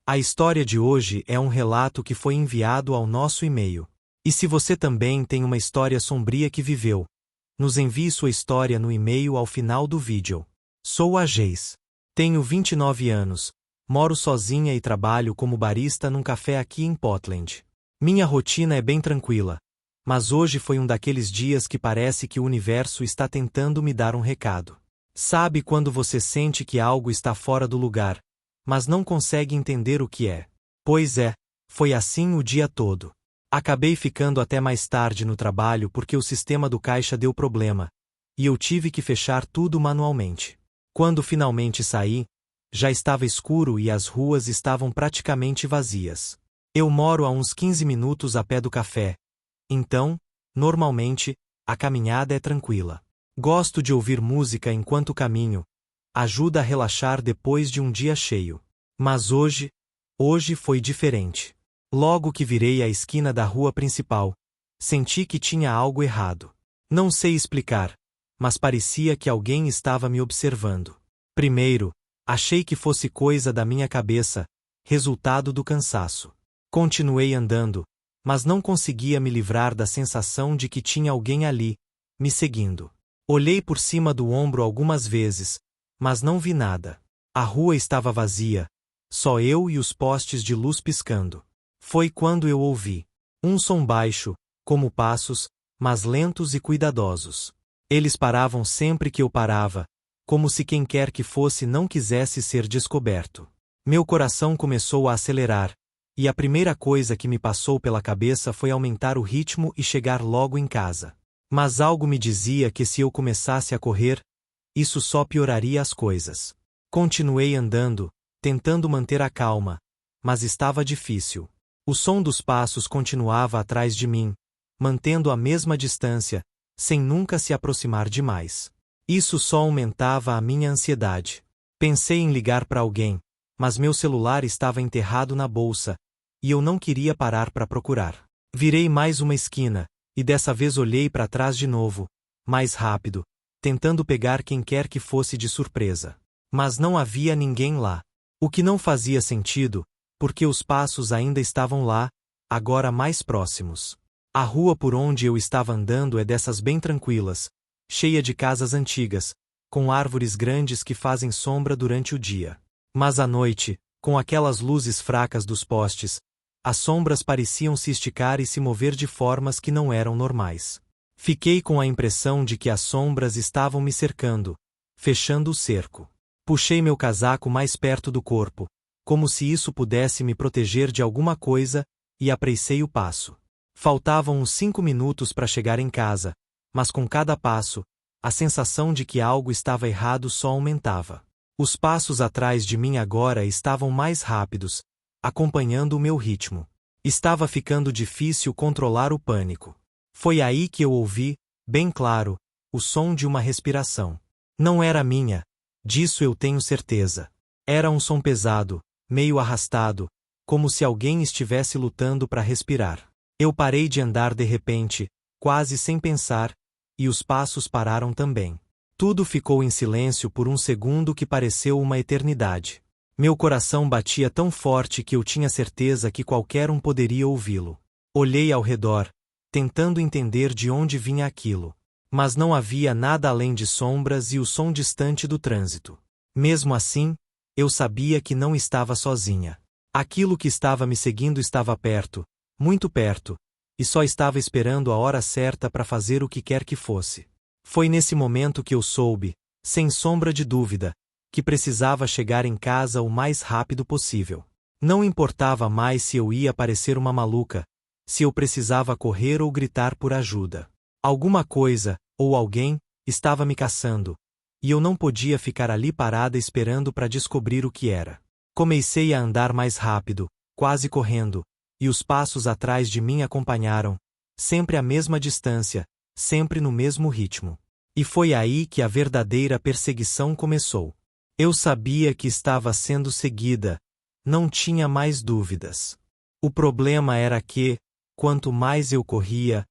A história de hoje é um relato que foi enviado ao nosso e-mail. E se você também tem uma história sombria que viveu, nos envie sua história no e-mail ao final do vídeo. Sou a Geis. Tenho 29 anos, moro sozinha e trabalho como barista num café aqui em Portland. Minha rotina é bem tranquila, mas hoje foi um daqueles dias que parece que o universo está tentando me dar um recado. Sabe quando você sente que algo está fora do lugar, mas não consegue entender o que é? Pois é, foi assim o dia todo. Acabei ficando até mais tarde no trabalho porque o sistema do caixa deu problema, e eu tive que fechar tudo manualmente. Quando finalmente saí, já estava escuro e as ruas estavam praticamente vazias. Eu moro a uns 15 minutos a pé do café, então, normalmente, a caminhada é tranquila. Gosto de ouvir música enquanto caminho, ajuda a relaxar depois de um dia cheio. Mas hoje foi diferente. Logo que virei a esquina da rua principal, senti que tinha algo errado. Não sei explicar, mas parecia que alguém estava me observando. Primeiro, achei que fosse coisa da minha cabeça, resultado do cansaço. Continuei andando, mas não conseguia me livrar da sensação de que tinha alguém ali, me seguindo. Olhei por cima do ombro algumas vezes, mas não vi nada. A rua estava vazia, só eu e os postes de luz piscando. Foi quando eu ouvi um som baixo, como passos, mas lentos e cuidadosos. Eles paravam sempre que eu parava, como se quem quer que fosse não quisesse ser descoberto. Meu coração começou a acelerar, e a primeira coisa que me passou pela cabeça foi aumentar o ritmo e chegar logo em casa. Mas algo me dizia que se eu começasse a correr, isso só pioraria as coisas. Continuei andando, tentando manter a calma, mas estava difícil. O som dos passos continuava atrás de mim, mantendo a mesma distância, sem nunca se aproximar demais. Isso só aumentava a minha ansiedade. Pensei em ligar para alguém, mas meu celular estava enterrado na bolsa, e eu não queria parar para procurar. Virei mais uma esquina, e dessa vez olhei para trás de novo, mais rápido, tentando pegar quem quer que fosse de surpresa. Mas não havia ninguém lá. O que não fazia sentido, porque os passos ainda estavam lá, agora mais próximos. A rua por onde eu estava andando é dessas bem tranquilas, cheia de casas antigas, com árvores grandes que fazem sombra durante o dia. Mas à noite, com aquelas luzes fracas dos postes, as sombras pareciam se esticar e se mover de formas que não eram normais. Fiquei com a impressão de que as sombras estavam me cercando, fechando o cerco. Puxei meu casaco mais perto do corpo, como se isso pudesse me proteger de alguma coisa, e apressei o passo. Faltavam uns 5 minutos para chegar em casa, mas com cada passo, a sensação de que algo estava errado só aumentava. Os passos atrás de mim agora estavam mais rápidos, acompanhando o meu ritmo. Estava ficando difícil controlar o pânico. Foi aí que eu ouvi, bem claro, o som de uma respiração. Não era minha, disso eu tenho certeza. Era um som pesado, meio arrastado, como se alguém estivesse lutando para respirar. Eu parei de andar de repente, quase sem pensar, e os passos pararam também. Tudo ficou em silêncio por um segundo que pareceu uma eternidade. Meu coração batia tão forte que eu tinha certeza que qualquer um poderia ouvi-lo. Olhei ao redor, tentando entender de onde vinha aquilo. Mas não havia nada além de sombras e o som distante do trânsito. Mesmo assim, eu sabia que não estava sozinha. Aquilo que estava me seguindo estava perto, muito perto, e só estava esperando a hora certa para fazer o que quer que fosse. Foi nesse momento que eu soube, sem sombra de dúvida, que precisava chegar em casa o mais rápido possível. Não importava mais se eu ia parecer uma maluca, se eu precisava correr ou gritar por ajuda. Alguma coisa, ou alguém, estava me caçando, e eu não podia ficar ali parada esperando para descobrir o que era. Comecei a andar mais rápido, quase correndo, e os passos atrás de mim acompanharam, sempre à mesma distância, sempre no mesmo ritmo. E foi aí que a verdadeira perseguição começou. Eu sabia que estava sendo seguida, não tinha mais dúvidas. O problema era que, quanto mais eu corria,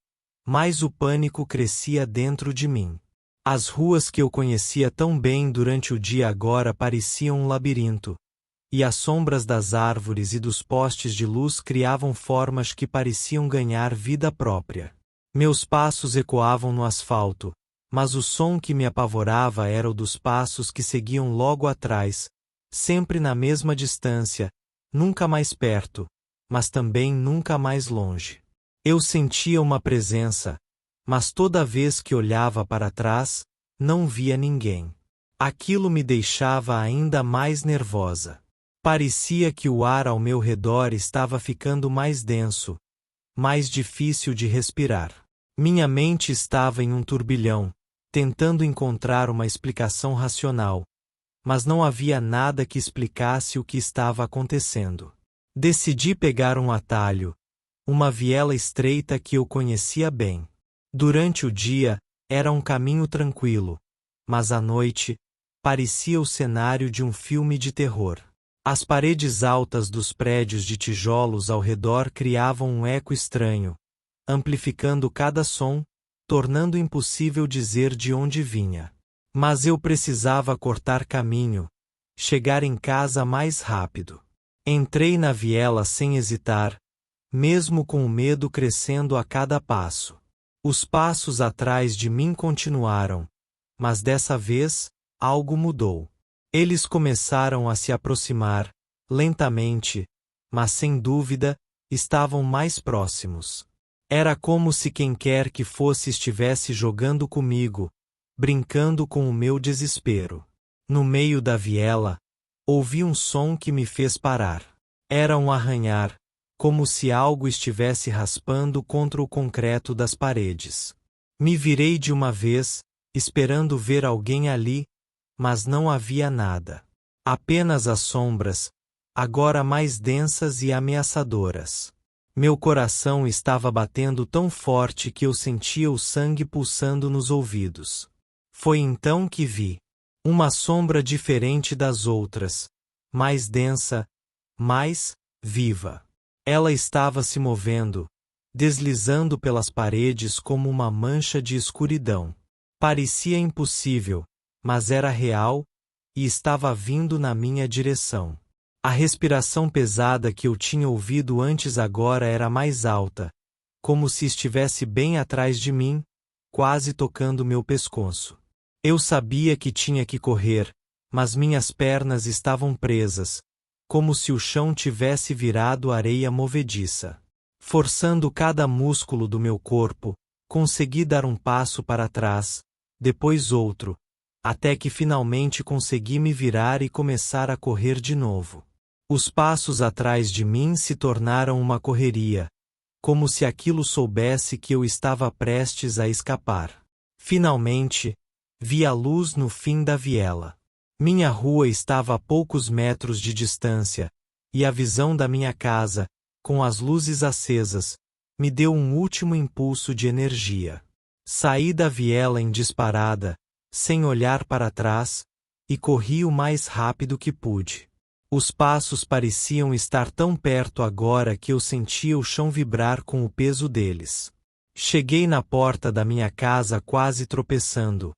mais o pânico crescia dentro de mim. As ruas que eu conhecia tão bem durante o dia agora pareciam um labirinto, e as sombras das árvores e dos postes de luz criavam formas que pareciam ganhar vida própria. Meus passos ecoavam no asfalto, mas o som que me apavorava era o dos passos que seguiam logo atrás, sempre na mesma distância, nunca mais perto, mas também nunca mais longe. Eu sentia uma presença, mas toda vez que olhava para trás, não via ninguém. Aquilo me deixava ainda mais nervosa. Parecia que o ar ao meu redor estava ficando mais denso, mais difícil de respirar. Minha mente estava em um turbilhão, tentando encontrar uma explicação racional, mas não havia nada que explicasse o que estava acontecendo. Decidi pegar um atalho, uma viela estreita que eu conhecia bem. Durante o dia, era um caminho tranquilo, mas à noite, parecia o cenário de um filme de terror. As paredes altas dos prédios de tijolos ao redor criavam um eco estranho, amplificando cada som, tornando impossível dizer de onde vinha. Mas eu precisava cortar caminho, chegar em casa mais rápido. Entrei na viela sem hesitar, mesmo com o medo crescendo a cada passo. Os passos atrás de mim continuaram, mas dessa vez, algo mudou. Eles começaram a se aproximar, lentamente, mas sem dúvida, estavam mais próximos. Era como se quem quer que fosse estivesse jogando comigo, brincando com o meu desespero. No meio da viela, ouvi um som que me fez parar. Era um arranhar, como se algo estivesse raspando contra o concreto das paredes. Me virei de uma vez, esperando ver alguém ali, mas não havia nada. Apenas as sombras, agora mais densas e ameaçadoras. Meu coração estava batendo tão forte que eu sentia o sangue pulsando nos ouvidos. Foi então que vi uma sombra diferente das outras, mais densa, mais viva. Ela estava se movendo, deslizando pelas paredes como uma mancha de escuridão. Parecia impossível, mas era real, e estava vindo na minha direção. A respiração pesada que eu tinha ouvido antes agora era mais alta, como se estivesse bem atrás de mim, quase tocando meu pescoço. Eu sabia que tinha que correr, mas minhas pernas estavam presas, como se o chão tivesse virado areia movediça. Forçando cada músculo do meu corpo, consegui dar um passo para trás, depois outro, até que finalmente consegui me virar e começar a correr de novo. Os passos atrás de mim se tornaram uma correria, como se aquilo soubesse que eu estava prestes a escapar. Finalmente, vi a luz no fim da viela. Minha rua estava a poucos metros de distância, e a visão da minha casa, com as luzes acesas, me deu um último impulso de energia. Saí da viela em disparada, sem olhar para trás, e corri o mais rápido que pude. Os passos pareciam estar tão perto agora que eu sentia o chão vibrar com o peso deles. Cheguei na porta da minha casa quase tropeçando,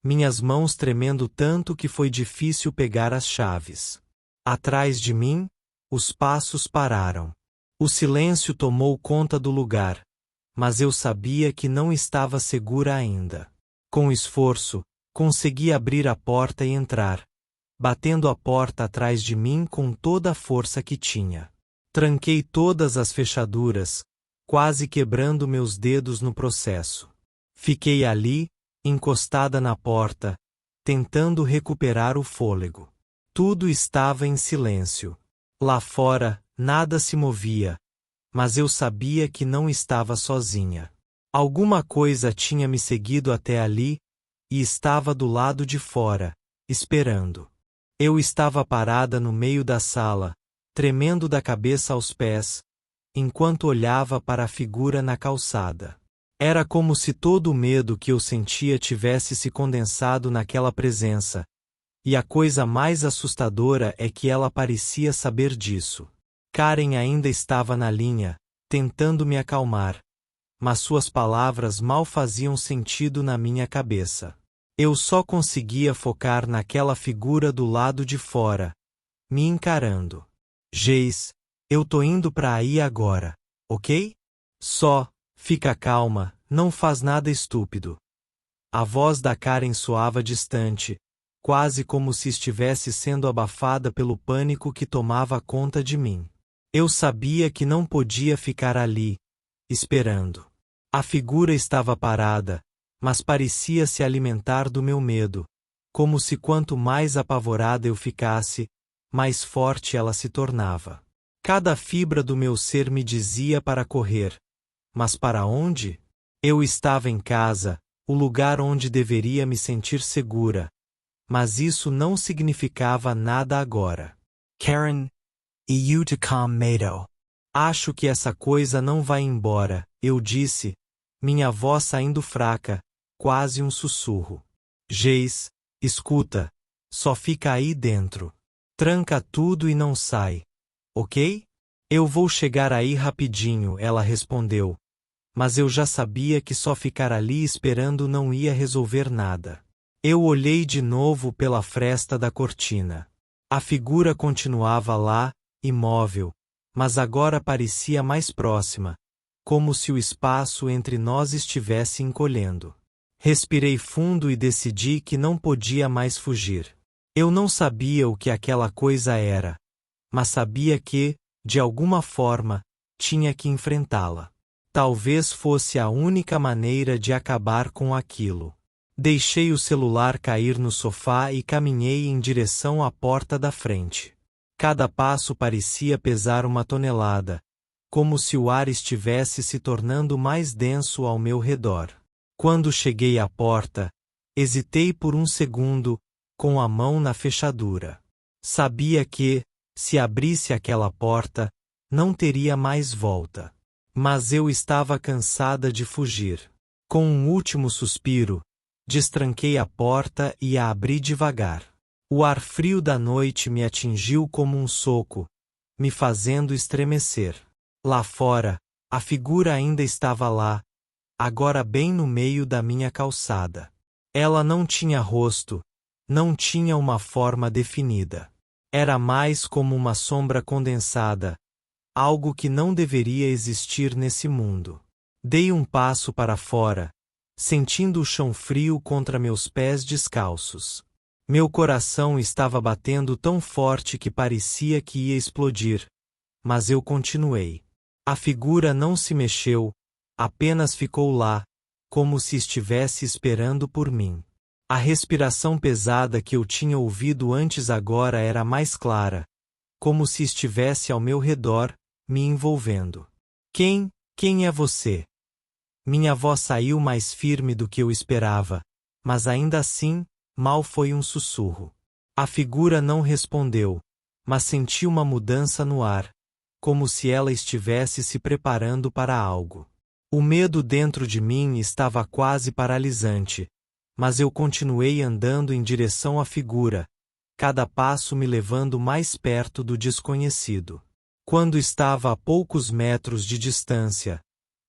minhas mãos tremendo tanto que foi difícil pegar as chaves. Atrás de mim, os passos pararam. O silêncio tomou conta do lugar, mas eu sabia que não estava segura ainda. Com esforço, consegui abrir a porta e entrar, batendo a porta atrás de mim com toda a força que tinha. Tranquei todas as fechaduras, quase quebrando meus dedos no processo. Fiquei ali, encostada na porta, tentando recuperar o fôlego. Tudo estava em silêncio. Lá fora, nada se movia, mas eu sabia que não estava sozinha. Alguma coisa tinha me seguido até ali, e estava do lado de fora, esperando. Eu estava parada no meio da sala, tremendo da cabeça aos pés, enquanto olhava para a figura na calçada. Era como se todo o medo que eu sentia tivesse se condensado naquela presença, e a coisa mais assustadora é que ela parecia saber disso. Karen ainda estava na linha, tentando me acalmar, mas suas palavras mal faziam sentido na minha cabeça. Eu só conseguia focar naquela figura do lado de fora, me encarando. Jace, eu tô indo pra aí agora, ok? Só, fica calma, não faz nada estúpido. A voz da Karen soava distante, quase como se estivesse sendo abafada pelo pânico que tomava conta de mim. Eu sabia que não podia ficar ali, esperando. A figura estava parada, mas parecia se alimentar do meu medo, como se quanto mais apavorada eu ficasse, mais forte ela se tornava. Cada fibra do meu ser me dizia para correr. Mas para onde? Eu estava em casa, o lugar onde deveria me sentir segura. Mas isso não significava nada agora. Karen, e you to Mato. Acho que essa coisa não vai embora, eu disse, minha voz saindo fraca, quase um sussurro. Jace, escuta, só fica aí dentro. Tranca tudo e não sai, ok? Eu vou chegar aí rapidinho, ela respondeu. Mas eu já sabia que só ficar ali esperando não ia resolver nada. Eu olhei de novo pela fresta da cortina. A figura continuava lá, imóvel, mas agora parecia mais próxima, como se o espaço entre nós estivesse encolhendo. Respirei fundo e decidi que não podia mais fugir. Eu não sabia o que aquela coisa era, mas sabia que, de alguma forma, tinha que enfrentá-la. Talvez fosse a única maneira de acabar com aquilo. Deixei o celular cair no sofá e caminhei em direção à porta da frente. Cada passo parecia pesar 1 tonelada, como se o ar estivesse se tornando mais denso ao meu redor. Quando cheguei à porta, hesitei por um segundo, com a mão na fechadura. Sabia que, se abrisse aquela porta, não teria mais volta. Mas eu estava cansada de fugir. Com um último suspiro, destranquei a porta e a abri devagar. O ar frio da noite me atingiu como um soco, me fazendo estremecer. Lá fora, a figura ainda estava lá, agora bem no meio da minha calçada. Ela não tinha rosto, não tinha uma forma definida. Era mais como uma sombra condensada, algo que não deveria existir nesse mundo. Dei um passo para fora, sentindo o chão frio contra meus pés descalços. Meu coração estava batendo tão forte que parecia que ia explodir, mas eu continuei. A figura não se mexeu, apenas ficou lá, como se estivesse esperando por mim. A respiração pesada que eu tinha ouvido antes agora era mais clara, como se estivesse ao meu redor, me envolvendo. Quem é você? Minha voz saiu mais firme do que eu esperava, mas ainda assim, mal foi um sussurro. A figura não respondeu, mas senti uma mudança no ar, como se ela estivesse se preparando para algo. O medo dentro de mim estava quase paralisante, mas eu continuei andando em direção à figura, cada passo me levando mais perto do desconhecido. Quando estava a poucos metros de distância,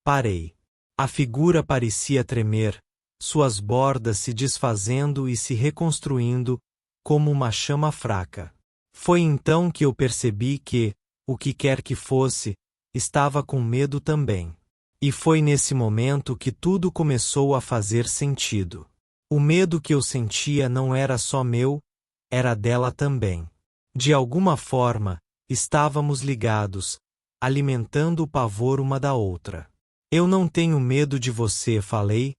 parei. A figura parecia tremer, suas bordas se desfazendo e se reconstruindo, como uma chama fraca. Foi então que eu percebi que, o que quer que fosse, estava com medo também. E foi nesse momento que tudo começou a fazer sentido. O medo que eu sentia não era só meu, era dela também. De alguma forma, estávamos ligados, alimentando o pavor uma da outra. Eu não tenho medo de você, falei,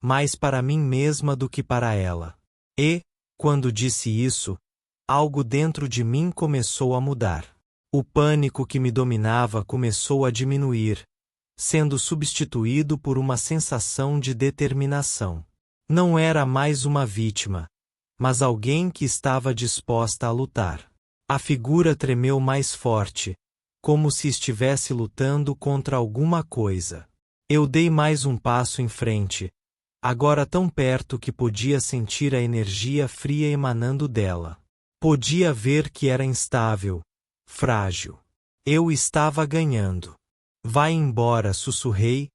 mais para mim mesma do que para ela. E, quando disse isso, algo dentro de mim começou a mudar. O pânico que me dominava começou a diminuir, sendo substituído por uma sensação de determinação. Não era mais uma vítima, mas alguém que estava disposta a lutar. A figura tremeu mais forte, como se estivesse lutando contra alguma coisa. Eu dei mais um passo em frente, agora tão perto que podia sentir a energia fria emanando dela. Podia ver que era instável, frágil. Eu estava ganhando. Vai embora, sussurrei,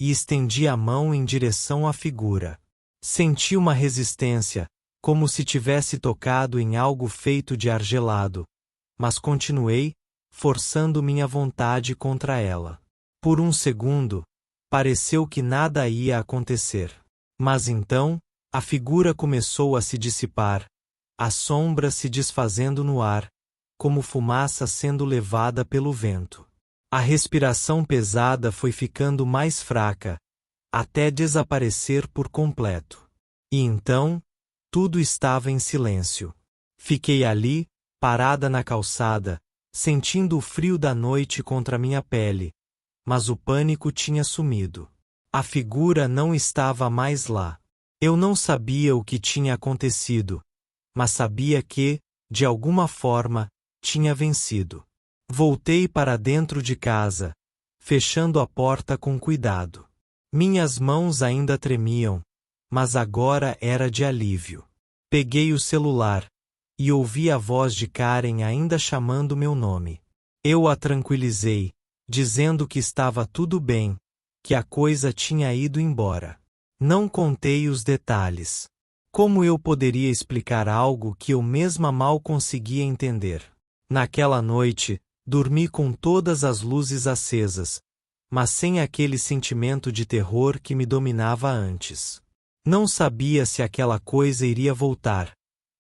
e estendi a mão em direção à figura. Senti uma resistência, como se tivesse tocado em algo feito de argelado, mas continuei, forçando minha vontade contra ela. Por um segundo, pareceu que nada ia acontecer. Mas então, a figura começou a se dissipar, a sombra se desfazendo no ar, como fumaça sendo levada pelo vento. A respiração pesada foi ficando mais fraca, até desaparecer por completo. E então, tudo estava em silêncio. Fiquei ali, parada na calçada, sentindo o frio da noite contra minha pele, mas o pânico tinha sumido. A figura não estava mais lá. Eu não sabia o que tinha acontecido, mas sabia que, de alguma forma, tinha vencido. Voltei para dentro de casa, fechando a porta com cuidado. Minhas mãos ainda tremiam, mas agora era de alívio. Peguei o celular e ouvi a voz de Karen ainda chamando meu nome. Eu a tranquilizei, dizendo que estava tudo bem, que a coisa tinha ido embora. Não contei os detalhes. Como eu poderia explicar algo que eu mesma mal conseguia entender? Naquela noite, dormi com todas as luzes acesas, mas sem aquele sentimento de terror que me dominava antes. Não sabia se aquela coisa iria voltar,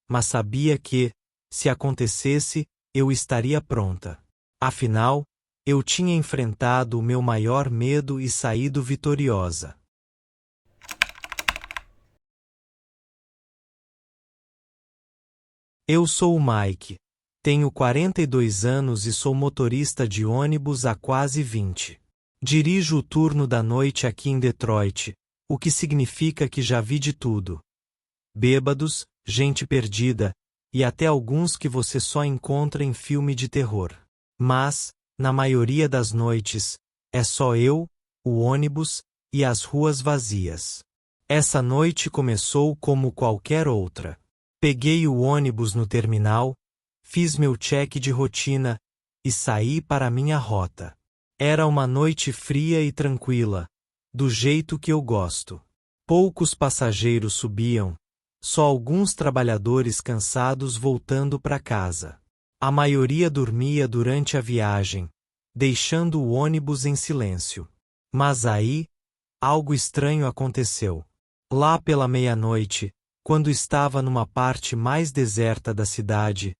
mas sabia que, se acontecesse, eu estaria pronta. Afinal, eu tinha enfrentado o meu maior medo e saído vitoriosa. Eu sou o Mike. Tenho 42 anos e sou motorista de ônibus há quase 20. Dirijo o turno da noite aqui em Detroit, o que significa que já vi de tudo. Bêbados, gente perdida, e até alguns que você só encontra em filme de terror. Mas, na maioria das noites, é só eu, o ônibus e as ruas vazias. Essa noite começou como qualquer outra. Peguei o ônibus no terminal, fiz meu check de rotina e saí para minha rota. Era uma noite fria e tranquila, do jeito que eu gosto. Poucos passageiros subiam, só alguns trabalhadores cansados voltando para casa. A maioria dormia durante a viagem, deixando o ônibus em silêncio. Mas aí, algo estranho aconteceu. Lá pela meia-noite, quando estava numa parte mais deserta da cidade,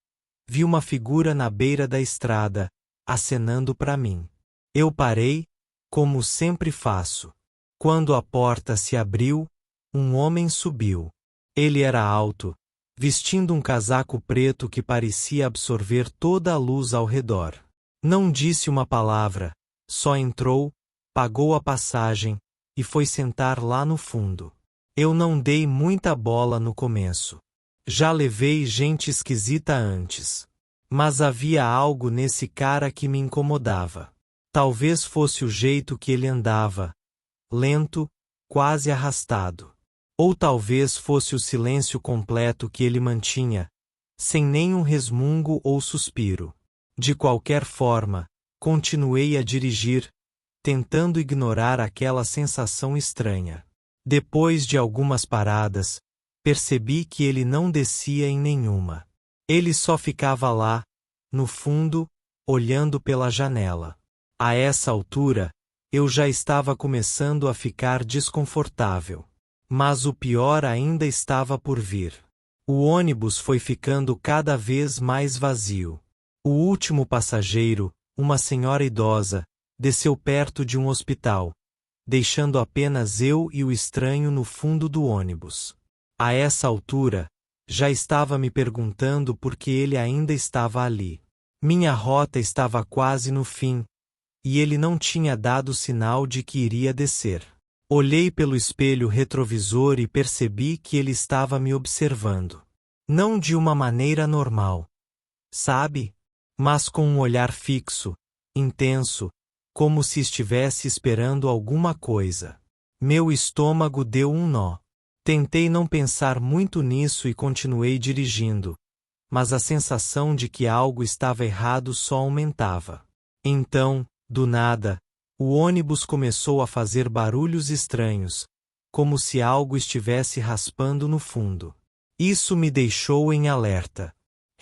vi uma figura na beira da estrada, acenando para mim. Eu parei, como sempre faço. Quando a porta se abriu, um homem subiu. Ele era alto, vestindo um casaco preto que parecia absorver toda a luz ao redor. Não disse uma palavra, só entrou, pagou a passagem e foi sentar lá no fundo. Eu não dei muita bola no começo. Já levei gente esquisita antes. Mas havia algo nesse cara que me incomodava. Talvez fosse o jeito que ele andava, lento, quase arrastado. Ou talvez fosse o silêncio completo que ele mantinha, sem nenhum resmungo ou suspiro. De qualquer forma, continuei a dirigir, tentando ignorar aquela sensação estranha. Depois de algumas paradas, percebi que ele não descia em nenhuma. Ele só ficava lá, no fundo, olhando pela janela. A essa altura, eu já estava começando a ficar desconfortável. Mas o pior ainda estava por vir. O ônibus foi ficando cada vez mais vazio. O último passageiro, uma senhora idosa, desceu perto de um hospital, deixando apenas eu e o estranho no fundo do ônibus. A essa altura, já estava me perguntando por que ele ainda estava ali. Minha rota estava quase no fim, e ele não tinha dado sinal de que iria descer. Olhei pelo espelho retrovisor e percebi que ele estava me observando. Não de uma maneira normal, sabe? Mas com um olhar fixo, intenso, como se estivesse esperando alguma coisa. Meu estômago deu um nó. Tentei não pensar muito nisso e continuei dirigindo, mas a sensação de que algo estava errado só aumentava. Então, do nada, o ônibus começou a fazer barulhos estranhos, como se algo estivesse raspando no fundo. Isso me deixou em alerta.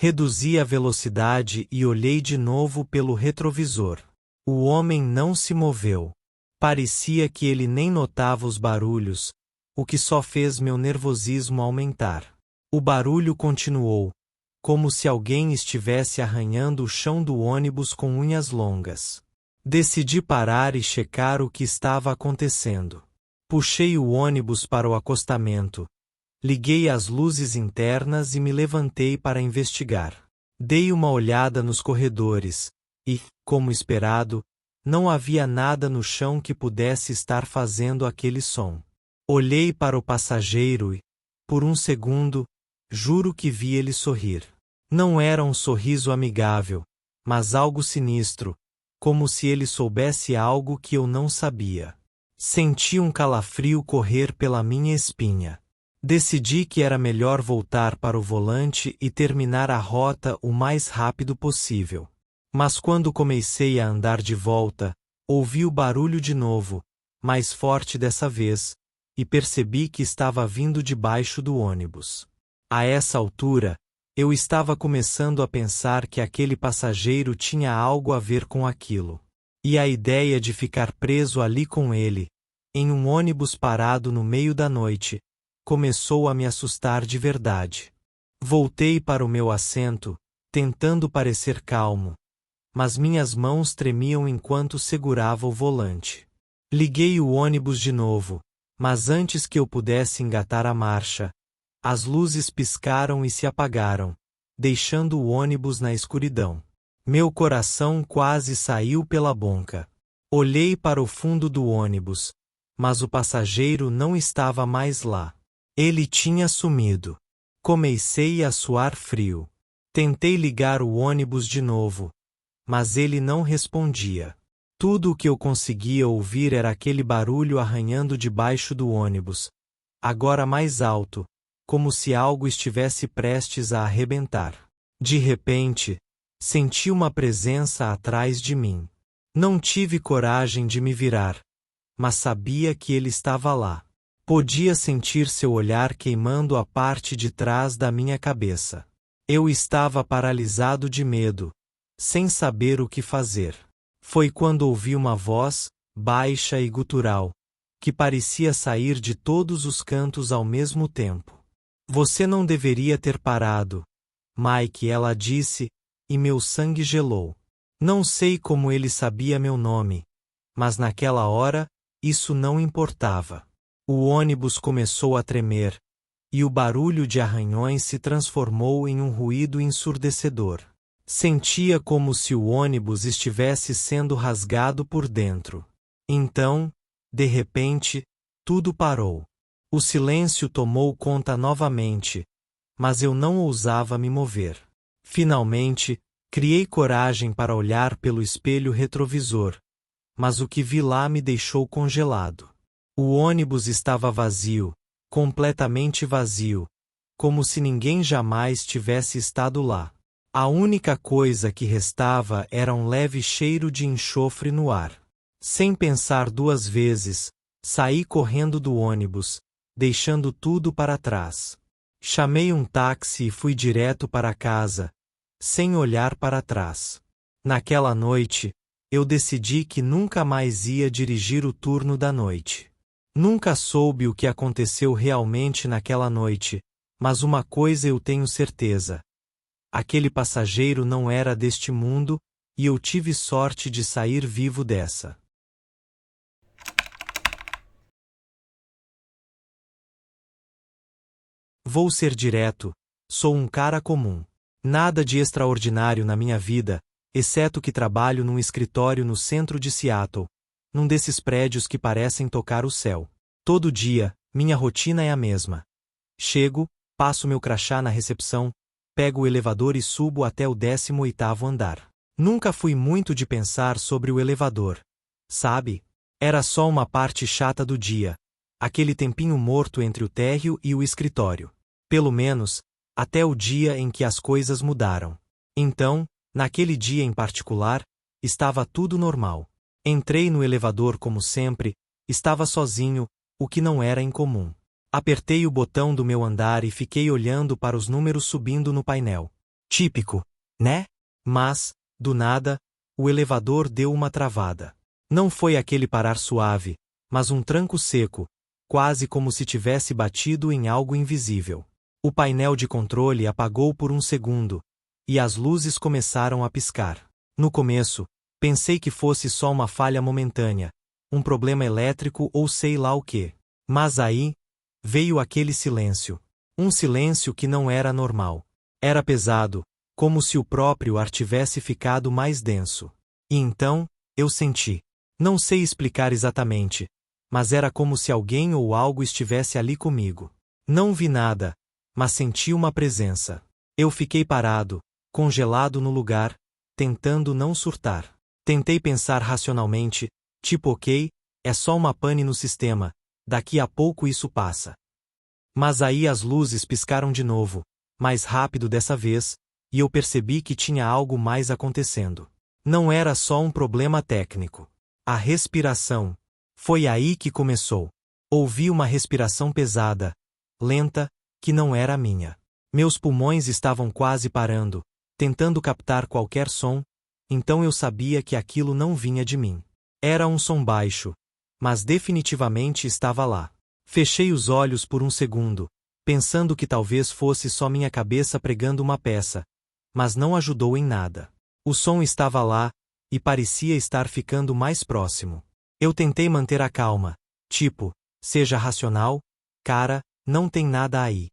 Reduzi a velocidade e olhei de novo pelo retrovisor. O homem não se moveu. Parecia que ele nem notava os barulhos, o que só fez meu nervosismo aumentar. O barulho continuou, como se alguém estivesse arranhando o chão do ônibus com unhas longas. Decidi parar e checar o que estava acontecendo. Puxei o ônibus para o acostamento. Liguei as luzes internas e me levantei para investigar. Dei uma olhada nos corredores e, como esperado, não havia nada no chão que pudesse estar fazendo aquele som. Olhei para o passageiro e, por um segundo, juro que vi ele sorrir. Não era um sorriso amigável, mas algo sinistro, como se ele soubesse algo que eu não sabia. Senti um calafrio correr pela minha espinha. Decidi que era melhor voltar para o volante e terminar a rota o mais rápido possível. Mas quando comecei a andar de volta, ouvi o barulho de novo, mais forte dessa vez, e percebi que estava vindo debaixo do ônibus. A essa altura, eu estava começando a pensar que aquele passageiro tinha algo a ver com aquilo. E a ideia de ficar preso ali com ele, em um ônibus parado no meio da noite, começou a me assustar de verdade. Voltei para o meu assento, tentando parecer calmo, mas minhas mãos tremiam enquanto segurava o volante. Liguei o ônibus de novo, mas antes que eu pudesse engatar a marcha, as luzes piscaram e se apagaram, deixando o ônibus na escuridão. Meu coração quase saiu pela boca. Olhei para o fundo do ônibus, mas o passageiro não estava mais lá. Ele tinha sumido. Comecei a suar frio. Tentei ligar o ônibus de novo, mas ele não respondia. Tudo o que eu conseguia ouvir era aquele barulho arranhando debaixo do ônibus, agora mais alto, como se algo estivesse prestes a arrebentar. De repente, senti uma presença atrás de mim. Não tive coragem de me virar, mas sabia que ele estava lá. Podia sentir seu olhar queimando a parte de trás da minha cabeça. Eu estava paralisado de medo, sem saber o que fazer. Foi quando ouvi uma voz, baixa e gutural, que parecia sair de todos os cantos ao mesmo tempo. Você não deveria ter parado, Mike, ela disse, e meu sangue gelou. Não sei como ele sabia meu nome, mas naquela hora, isso não importava. O ônibus começou a tremer, e o barulho de arranhões se transformou em um ruído ensurdecedor. Sentia como se o ônibus estivesse sendo rasgado por dentro. Então, de repente, tudo parou. O silêncio tomou conta novamente, mas eu não ousava me mover. Finalmente, criei coragem para olhar pelo espelho retrovisor, mas o que vi lá me deixou congelado. O ônibus estava vazio, completamente vazio, como se ninguém jamais tivesse estado lá. A única coisa que restava era um leve cheiro de enxofre no ar. Sem pensar duas vezes, saí correndo do ônibus, deixando tudo para trás. Chamei um táxi e fui direto para casa, sem olhar para trás. Naquela noite, eu decidi que nunca mais ia dirigir o turno da noite. Nunca soube o que aconteceu realmente naquela noite, mas uma coisa eu tenho certeza. Aquele passageiro não era deste mundo, e eu tive sorte de sair vivo dessa. Vou ser direto, sou um cara comum. Nada de extraordinário na minha vida, exceto que trabalho num escritório no centro de Seattle, num desses prédios que parecem tocar o céu. Todo dia, minha rotina é a mesma. Chego, passo meu crachá na recepção, pego o elevador e subo até o 18º andar. Nunca fui muito de pensar sobre o elevador. Sabe? Era só uma parte chata do dia, aquele tempinho morto entre o térreo e o escritório. Pelo menos, até o dia em que as coisas mudaram. Então, naquele dia em particular, estava tudo normal. Entrei no elevador como sempre, estava sozinho, o que não era incomum. Apertei o botão do meu andar e fiquei olhando para os números subindo no painel. Típico, né? Mas, do nada, o elevador deu uma travada. Não foi aquele parar suave, mas um tranco seco, quase como se tivesse batido em algo invisível. O painel de controle apagou por um segundo, e as luzes começaram a piscar. No começo, pensei que fosse só uma falha momentânea, um problema elétrico ou sei lá o quê. Mas aí, veio aquele silêncio. Um silêncio que não era normal. Era pesado, como se o próprio ar tivesse ficado mais denso. E então, eu senti. Não sei explicar exatamente, mas era como se alguém ou algo estivesse ali comigo. Não vi nada, mas senti uma presença. Eu fiquei parado, congelado no lugar, tentando não surtar. Tentei pensar racionalmente, tipo ok, é só uma pane no sistema, daqui a pouco isso passa. Mas aí as luzes piscaram de novo, mais rápido dessa vez, e eu percebi que tinha algo mais acontecendo. Não era só um problema técnico. A respiração. Foi aí que começou. Ouvi uma respiração pesada, lenta, que não era a minha. Meus pulmões estavam quase parando, tentando captar qualquer som, então eu sabia que aquilo não vinha de mim. Era um som baixo, mas definitivamente estava lá. Fechei os olhos por um segundo, pensando que talvez fosse só minha cabeça pregando uma peça, mas não ajudou em nada. O som estava lá, e parecia estar ficando mais próximo. Eu tentei manter a calma, tipo, seja racional, cara, não tem nada aí.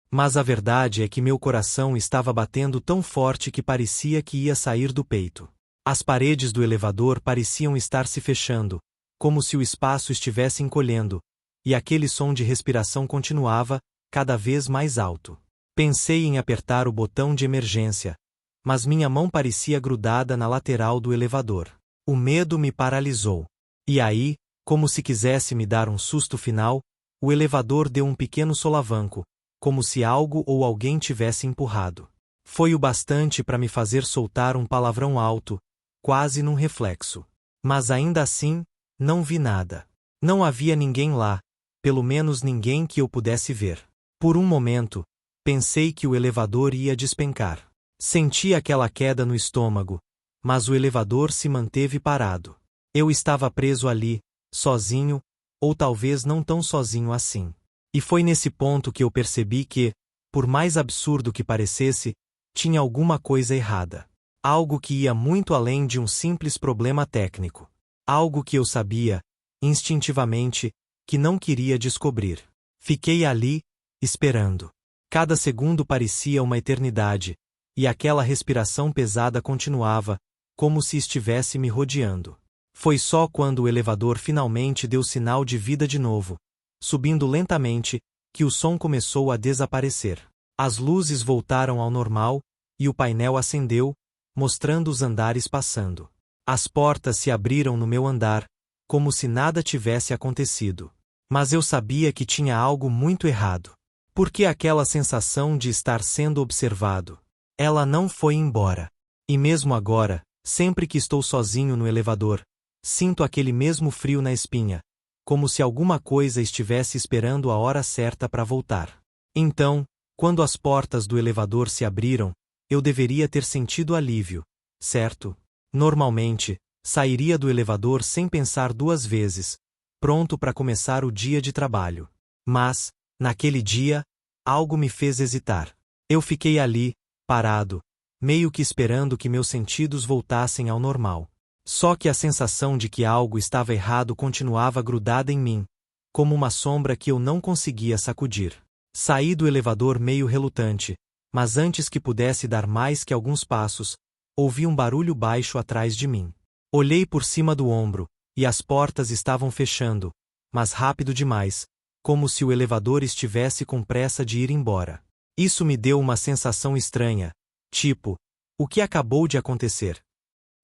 Mas a verdade é que meu coração estava batendo tão forte que parecia que ia sair do peito. As paredes do elevador pareciam estar se fechando, como se o espaço estivesse encolhendo, e aquele som de respiração continuava, cada vez mais alto. Pensei em apertar o botão de emergência, mas minha mão parecia grudada na lateral do elevador. O medo me paralisou. E aí, como se quisesse me dar um susto final, o elevador deu um pequeno solavanco, como se algo ou alguém tivesse empurrado. Foi o bastante para me fazer soltar um palavrão alto, quase num reflexo. Mas ainda assim, não vi nada. Não havia ninguém lá, pelo menos ninguém que eu pudesse ver. Por um momento, pensei que o elevador ia despencar. Senti aquela queda no estômago, mas o elevador se manteve parado. Eu estava preso ali, sozinho, ou talvez não tão sozinho assim. E foi nesse ponto que eu percebi que, por mais absurdo que parecesse, tinha alguma coisa errada. Algo que ia muito além de um simples problema técnico. Algo que eu sabia, instintivamente, que não queria descobrir. Fiquei ali, esperando. Cada segundo parecia uma eternidade, e aquela respiração pesada continuava, como se estivesse me rodeando. Foi só quando o elevador finalmente deu sinal de vida de novo, subindo lentamente, que o som começou a desaparecer. As luzes voltaram ao normal, e o painel acendeu, mostrando os andares passando. As portas se abriram no meu andar, como se nada tivesse acontecido. Mas eu sabia que tinha algo muito errado. Porque aquela sensação de estar sendo observado. Ela não foi embora. E mesmo agora, sempre que estou sozinho no elevador, sinto aquele mesmo frio na espinha, como se alguma coisa estivesse esperando a hora certa para voltar. Então, quando as portas do elevador se abriram, eu deveria ter sentido alívio, certo? Normalmente, sairia do elevador sem pensar duas vezes, pronto para começar o dia de trabalho. Mas, naquele dia, algo me fez hesitar. Eu fiquei ali, parado, meio que esperando que meus sentidos voltassem ao normal. Só que a sensação de que algo estava errado continuava grudada em mim, como uma sombra que eu não conseguia sacudir. Saí do elevador meio relutante, mas antes que pudesse dar mais que alguns passos, ouvi um barulho baixo atrás de mim. Olhei por cima do ombro, e as portas estavam fechando, mas rápido demais, como se o elevador estivesse com pressa de ir embora. Isso me deu uma sensação estranha, tipo, o que acabou de acontecer?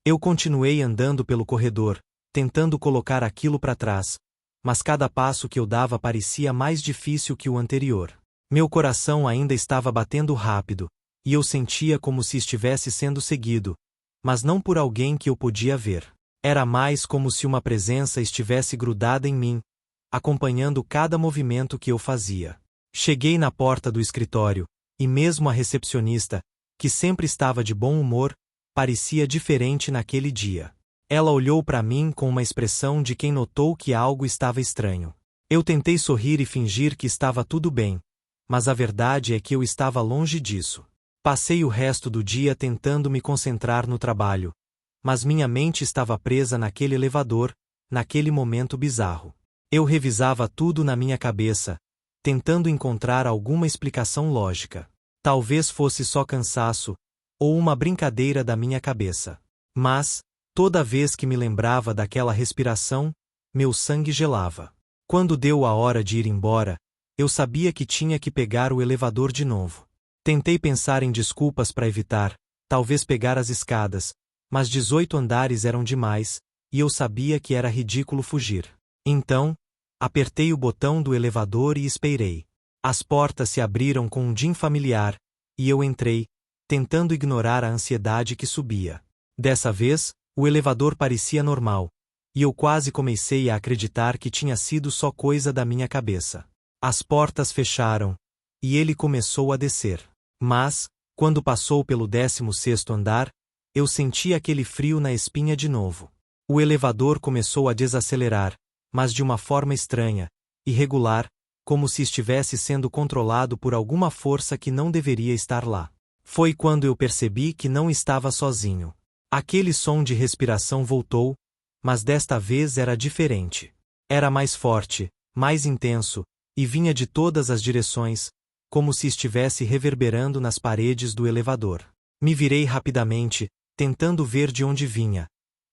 Eu continuei andando pelo corredor, tentando colocar aquilo para trás, mas cada passo que eu dava parecia mais difícil que o anterior. Meu coração ainda estava batendo rápido, e eu sentia como se estivesse sendo seguido, mas não por alguém que eu podia ver. Era mais como se uma presença estivesse grudada em mim, acompanhando cada movimento que eu fazia. Cheguei na porta do escritório, e mesmo a recepcionista, que sempre estava de bom humor, parecia diferente naquele dia. Ela olhou para mim com uma expressão de quem notou que algo estava estranho. Eu tentei sorrir e fingir que estava tudo bem, mas a verdade é que eu estava longe disso. Passei o resto do dia tentando me concentrar no trabalho, mas minha mente estava presa naquele elevador, naquele momento bizarro. Eu revisava tudo na minha cabeça, tentando encontrar alguma explicação lógica. Talvez fosse só cansaço, ou uma brincadeira da minha cabeça. Mas, toda vez que me lembrava daquela respiração, meu sangue gelava. Quando deu a hora de ir embora, eu sabia que tinha que pegar o elevador de novo. Tentei pensar em desculpas para evitar, talvez pegar as escadas, mas 18 andares eram demais, e eu sabia que era ridículo fugir. Então, apertei o botão do elevador e esperei. As portas se abriram com um din familiar, e eu entrei, tentando ignorar a ansiedade que subia. Dessa vez, o elevador parecia normal, e eu quase comecei a acreditar que tinha sido só coisa da minha cabeça. As portas fecharam, e ele começou a descer. Mas, quando passou pelo 16º andar, eu senti aquele frio na espinha de novo. O elevador começou a desacelerar, mas de uma forma estranha, irregular, como se estivesse sendo controlado por alguma força que não deveria estar lá. Foi quando eu percebi que não estava sozinho. Aquele som de respiração voltou, mas desta vez era diferente. Era mais forte, mais intenso, e vinha de todas as direções, como se estivesse reverberando nas paredes do elevador. Me virei rapidamente, tentando ver de onde vinha.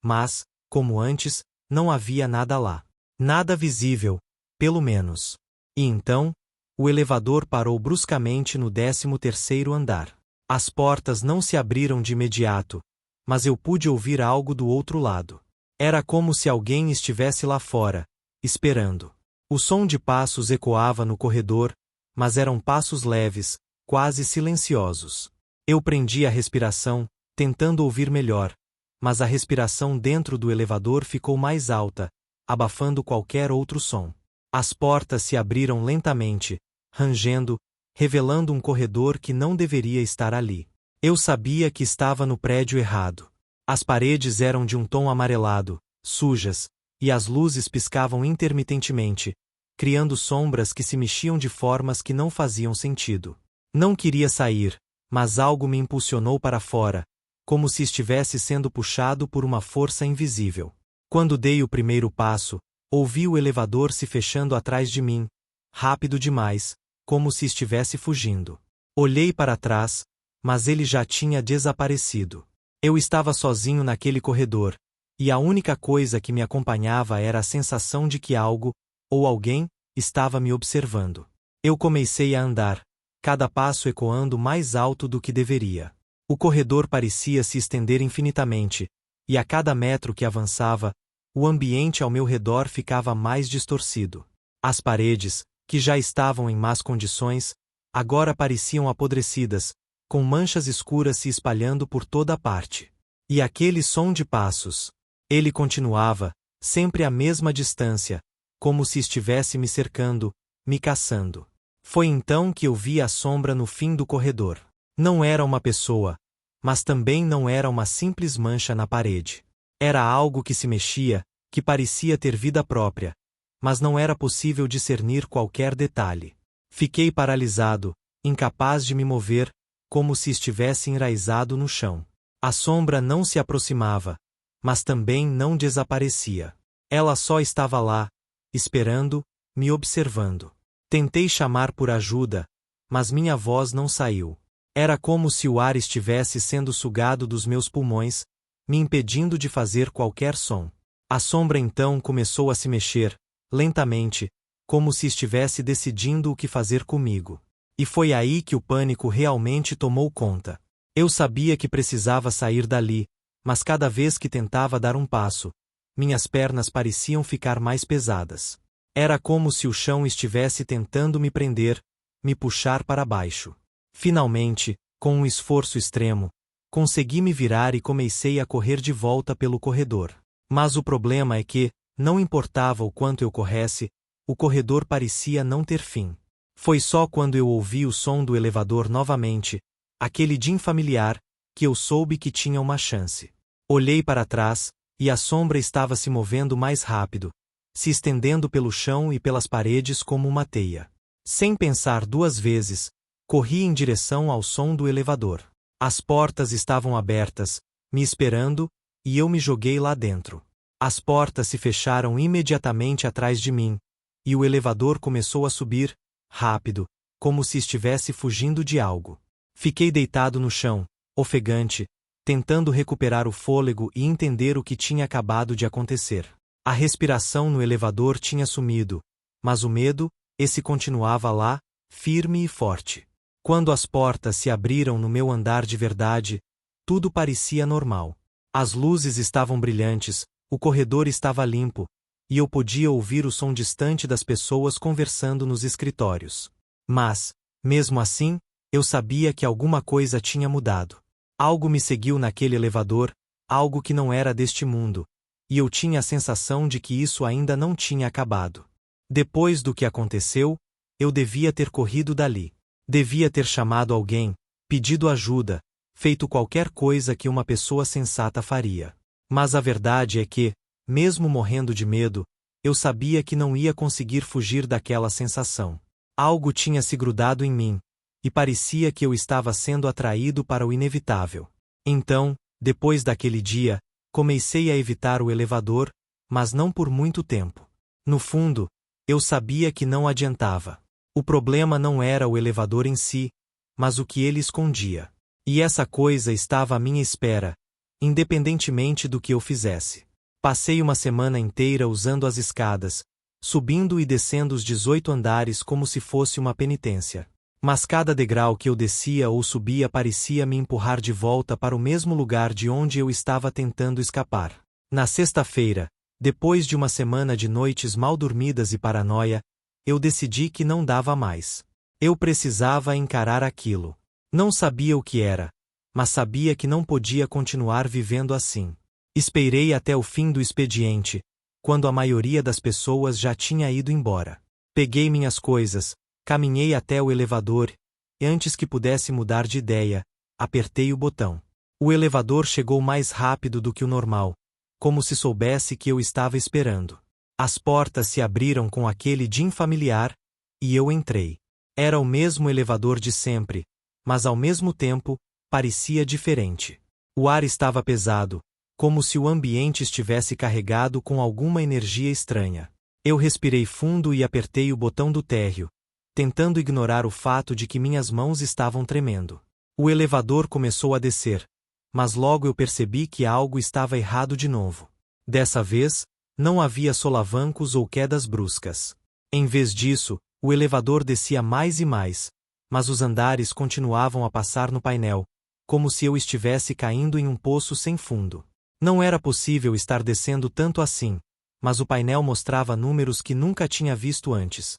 Mas, como antes, não havia nada lá. Nada visível, pelo menos. E então, o elevador parou bruscamente no 13º andar. As portas não se abriram de imediato, mas eu pude ouvir algo do outro lado. Era como se alguém estivesse lá fora, esperando. O som de passos ecoava no corredor, mas eram passos leves, quase silenciosos. Eu prendi a respiração, tentando ouvir melhor, mas a respiração dentro do elevador ficou mais alta, abafando qualquer outro som. As portas se abriram lentamente, rangendo, revelando um corredor que não deveria estar ali. Eu sabia que estava no prédio errado. As paredes eram de um tom amarelado, sujas, e as luzes piscavam intermitentemente, criando sombras que se mexiam de formas que não faziam sentido. Não queria sair, mas algo me impulsionou para fora, como se estivesse sendo puxado por uma força invisível. Quando dei o primeiro passo, ouvi o elevador se fechando atrás de mim, rápido demais, como se estivesse fugindo. Olhei para trás, mas ele já tinha desaparecido. Eu estava sozinho naquele corredor, e a única coisa que me acompanhava era a sensação de que algo, ou alguém, estava me observando. Eu comecei a andar, cada passo ecoando mais alto do que deveria. O corredor parecia se estender infinitamente, e a cada metro que avançava, o ambiente ao meu redor ficava mais distorcido. As paredes, que já estavam em más condições, agora pareciam apodrecidas, com manchas escuras se espalhando por toda a parte. E aquele som de passos. Ele continuava, sempre à mesma distância, como se estivesse me cercando, me caçando. Foi então que eu vi a sombra no fim do corredor. Não era uma pessoa, mas também não era uma simples mancha na parede. Era algo que se mexia, que parecia ter vida própria, mas não era possível discernir qualquer detalhe. Fiquei paralisado, incapaz de me mover, como se estivesse enraizado no chão. A sombra não se aproximava, mas também não desaparecia. Ela só estava lá, esperando, me observando. Tentei chamar por ajuda, mas minha voz não saiu. Era como se o ar estivesse sendo sugado dos meus pulmões, me impedindo de fazer qualquer som. A sombra então começou a se mexer, lentamente, como se estivesse decidindo o que fazer comigo. E foi aí que o pânico realmente tomou conta. Eu sabia que precisava sair dali, mas cada vez que tentava dar um passo, minhas pernas pareciam ficar mais pesadas. Era como se o chão estivesse tentando me prender, me puxar para baixo. Finalmente, com um esforço extremo, consegui me virar e comecei a correr de volta pelo corredor. Mas o problema é que, não importava o quanto eu corresse, o corredor parecia não ter fim. Foi só quando eu ouvi o som do elevador novamente, Aquele Jim familiar, que eu soube que tinha uma chance. Olhei para trás, e a sombra estava se movendo mais rápido, se estendendo pelo chão e pelas paredes como uma teia. Sem pensar duas vezes, corri em direção ao som do elevador. As portas estavam abertas, me esperando, e eu me joguei lá dentro. As portas se fecharam imediatamente atrás de mim, e o elevador começou a subir, rápido, como se estivesse fugindo de algo. Fiquei deitado no chão, ofegante, tentando recuperar o fôlego e entender o que tinha acabado de acontecer. A respiração no elevador tinha sumido, mas o medo, esse continuava lá, firme e forte. Quando as portas se abriram no meu andar de verdade, tudo parecia normal. As luzes estavam brilhantes, o corredor estava limpo, e eu podia ouvir o som distante das pessoas conversando nos escritórios. Mas, mesmo assim, eu sabia que alguma coisa tinha mudado. Algo me seguiu naquele elevador, algo que não era deste mundo, e eu tinha a sensação de que isso ainda não tinha acabado. Depois do que aconteceu, eu devia ter corrido dali. Devia ter chamado alguém, pedido ajuda, feito qualquer coisa que uma pessoa sensata faria. Mas a verdade é que, mesmo morrendo de medo, eu sabia que não ia conseguir fugir daquela sensação. Algo tinha se grudado em mim, e parecia que eu estava sendo atraído para o inevitável. Então, depois daquele dia, comecei a evitar o elevador, mas não por muito tempo. No fundo, eu sabia que não adiantava. O problema não era o elevador em si, mas o que ele escondia. E essa coisa estava à minha espera, independentemente do que eu fizesse. Passei uma semana inteira usando as escadas, subindo e descendo os 18 andares como se fosse uma penitência. Mas cada degrau que eu descia ou subia parecia me empurrar de volta para o mesmo lugar de onde eu estava tentando escapar. Na sexta-feira, depois de uma semana de noites mal dormidas e paranoia, eu decidi que não dava mais. Eu precisava encarar aquilo. Não sabia o que era, mas sabia que não podia continuar vivendo assim. Esperei até o fim do expediente, quando a maioria das pessoas já tinha ido embora. Peguei minhas coisas, caminhei até o elevador, e antes que pudesse mudar de ideia, apertei o botão. O elevador chegou mais rápido do que o normal, como se soubesse que eu estava esperando. As portas se abriram com aquele Jim familiar, e eu entrei. Era o mesmo elevador de sempre, mas ao mesmo tempo, parecia diferente. O ar estava pesado, como se o ambiente estivesse carregado com alguma energia estranha. Eu respirei fundo e apertei o botão do térreo, tentando ignorar o fato de que minhas mãos estavam tremendo. O elevador começou a descer, mas logo eu percebi que algo estava errado de novo. Dessa vez, não havia solavancos ou quedas bruscas. Em vez disso, o elevador descia mais e mais, mas os andares continuavam a passar no painel, como se eu estivesse caindo em um poço sem fundo. Não era possível estar descendo tanto assim, mas o painel mostrava números que nunca tinha visto antes.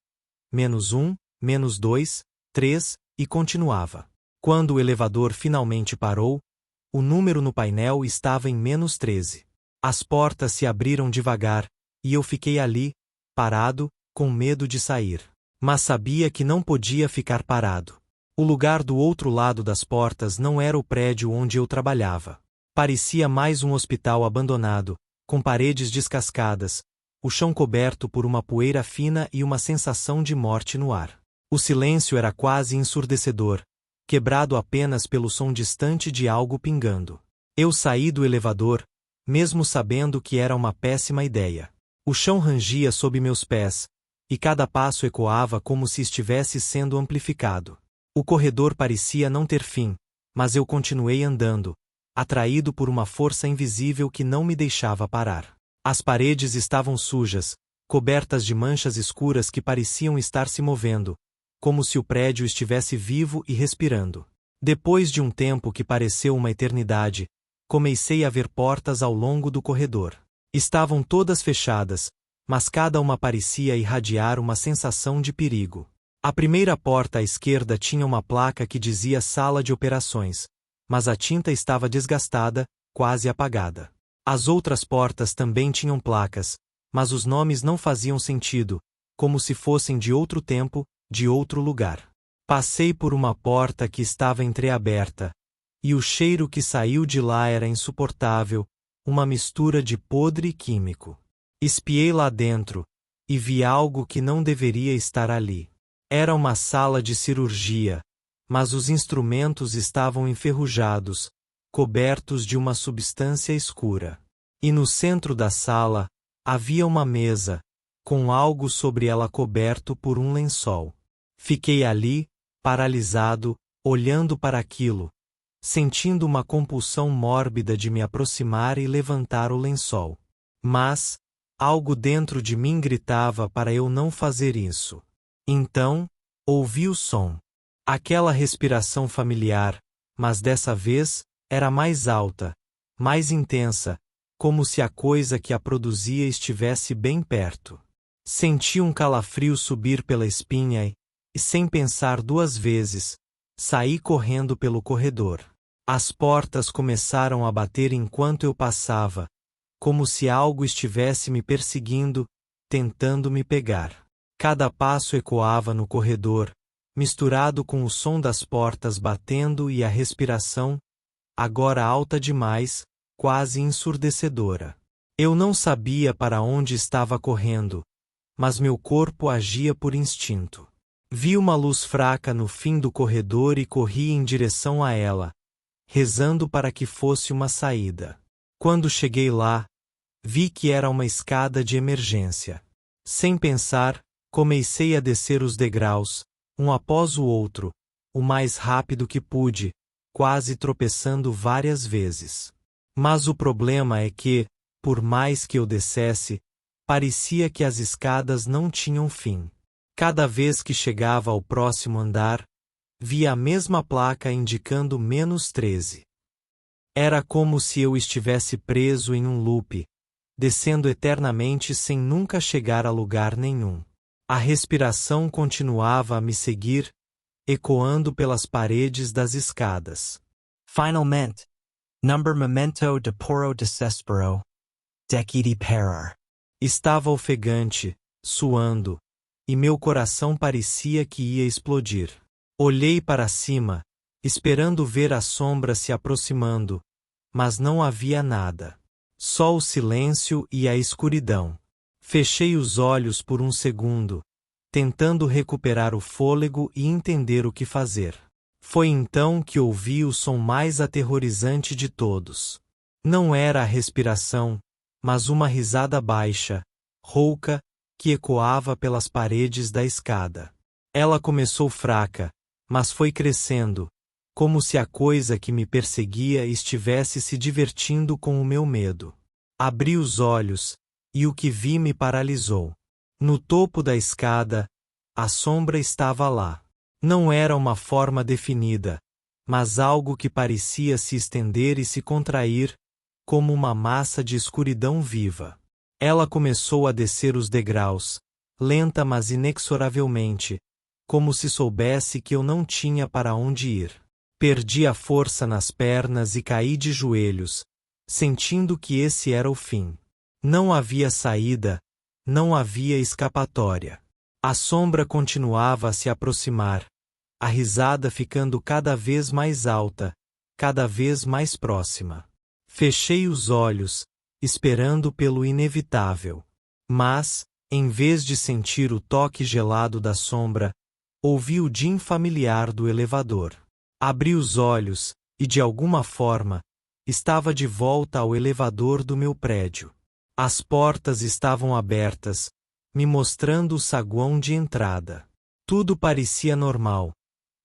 -1, -2, 3, e continuava. Quando o elevador finalmente parou, o número no painel estava em -13. As portas se abriram devagar, e eu fiquei ali, parado, com medo de sair. Mas sabia que não podia ficar parado. O lugar do outro lado das portas não era o prédio onde eu trabalhava. Parecia mais um hospital abandonado, com paredes descascadas, o chão coberto por uma poeira fina e uma sensação de morte no ar. O silêncio era quase ensurdecedor, quebrado apenas pelo som distante de algo pingando. Eu saí do elevador, mesmo sabendo que era uma péssima ideia. O chão rangia sob meus pés, e cada passo ecoava como se estivesse sendo amplificado. O corredor parecia não ter fim, mas eu continuei andando, atraído por uma força invisível que não me deixava parar. As paredes estavam sujas, cobertas de manchas escuras que pareciam estar se movendo, como se o prédio estivesse vivo e respirando. Depois de um tempo que pareceu uma eternidade, comecei a ver portas ao longo do corredor. Estavam todas fechadas, mas cada uma parecia irradiar uma sensação de perigo. A primeira porta à esquerda tinha uma placa que dizia Sala de Operações, mas a tinta estava desgastada, quase apagada. As outras portas também tinham placas, mas os nomes não faziam sentido, como se fossem de outro tempo, de outro lugar. Passei por uma porta que estava entreaberta, e o cheiro que saiu de lá era insuportável, uma mistura de podre e químico. Espiei lá dentro, e vi algo que não deveria estar ali. Era uma sala de cirurgia, mas os instrumentos estavam enferrujados, cobertos de uma substância escura. E no centro da sala, havia uma mesa, com algo sobre ela coberto por um lençol. Fiquei ali, paralisado, olhando para aquilo, sentindo uma compulsão mórbida de me aproximar e levantar o lençol. Mas, algo dentro de mim gritava para eu não fazer isso. Então, ouvi o som. Aquela respiração familiar, mas dessa vez, era mais alta, mais intensa, como se a coisa que a produzia estivesse bem perto. Senti um calafrio subir pela espinha e, sem pensar duas vezes, saí correndo pelo corredor. As portas começaram a bater enquanto eu passava, como se algo estivesse me perseguindo, tentando me pegar. Cada passo ecoava no corredor, misturado com o som das portas batendo e a respiração, agora alta demais, quase ensurdecedora. Eu não sabia para onde estava correndo, mas meu corpo agia por instinto. Vi uma luz fraca no fim do corredor e corri em direção a ela, rezando para que fosse uma saída. Quando cheguei lá, vi que era uma escada de emergência. Sem pensar, comecei a descer os degraus, um após o outro, o mais rápido que pude, quase tropeçando várias vezes. Mas o problema é que, por mais que eu descesse, parecia que as escadas não tinham fim. Cada vez que chegava ao próximo andar, via a mesma placa indicando -13. Era como se eu estivesse preso em um loop, descendo eternamente sem nunca chegar a lugar nenhum. A respiração continuava a me seguir, ecoando pelas paredes das escadas. Finalmente, number memento de poro desespero, decidi parar. Estava ofegante, suando, e meu coração parecia que ia explodir. Olhei para cima, esperando ver a sombra se aproximando, mas não havia nada. Só o silêncio e a escuridão. Fechei os olhos por um segundo, tentando recuperar o fôlego e entender o que fazer. Foi então que ouvi o som mais aterrorizante de todos. Não era a respiração, mas uma risada baixa, rouca, que ecoava pelas paredes da escada. Ela começou fraca, mas foi crescendo, como se a coisa que me perseguia estivesse se divertindo com o meu medo. Abri os olhos, e o que vi me paralisou. No topo da escada, a sombra estava lá. Não era uma forma definida, mas algo que parecia se estender e se contrair, como uma massa de escuridão viva. Ela começou a descer os degraus, lenta mas inexoravelmente, como se soubesse que eu não tinha para onde ir. Perdi a força nas pernas e caí de joelhos, sentindo que esse era o fim. Não havia saída, não havia escapatória. A sombra continuava a se aproximar, a risada ficando cada vez mais alta, cada vez mais próxima. Fechei os olhos, esperando pelo inevitável. Mas, em vez de sentir o toque gelado da sombra, ouvi o din familiar do elevador. Abri os olhos, e de alguma forma, estava de volta ao elevador do meu prédio. As portas estavam abertas, me mostrando o saguão de entrada. Tudo parecia normal,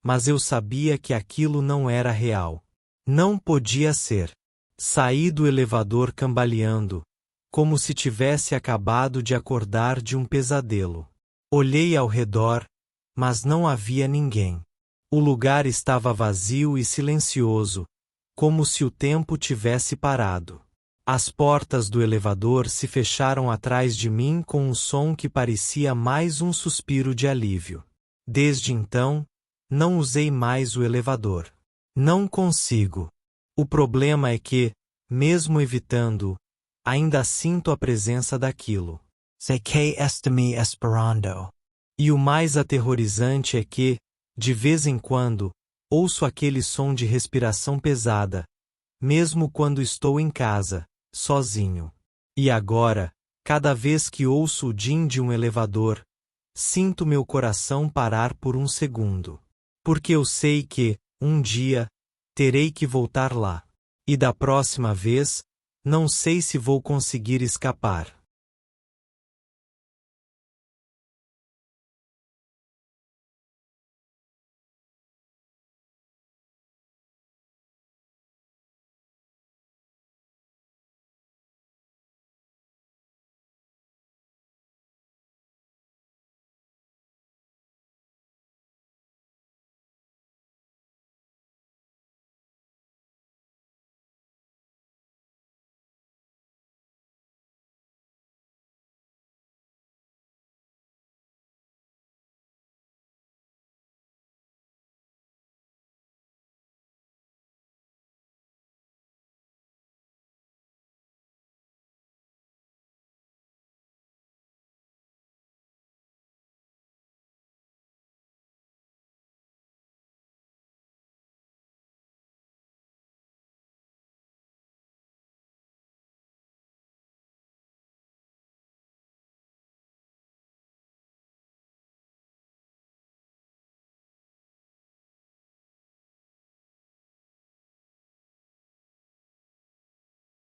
mas eu sabia que aquilo não era real. Não podia ser. Saí do elevador cambaleando, como se tivesse acabado de acordar de um pesadelo. Olhei ao redor, mas não havia ninguém. O lugar estava vazio e silencioso, como se o tempo tivesse parado. As portas do elevador se fecharam atrás de mim com um som que parecia mais um suspiro de alívio. Desde então, não usei mais o elevador. Não consigo. O problema é que, mesmo evitando-o, ainda sinto a presença daquilo. Sei que estami esperando. E o mais aterrorizante é que, De vez em quando, ouço aquele som de respiração pesada, mesmo quando estou em casa, sozinho. E agora, cada vez que ouço o din de um elevador, sinto meu coração parar por um segundo. Porque eu sei que, um dia, terei que voltar lá. E da próxima vez, não sei se vou conseguir escapar.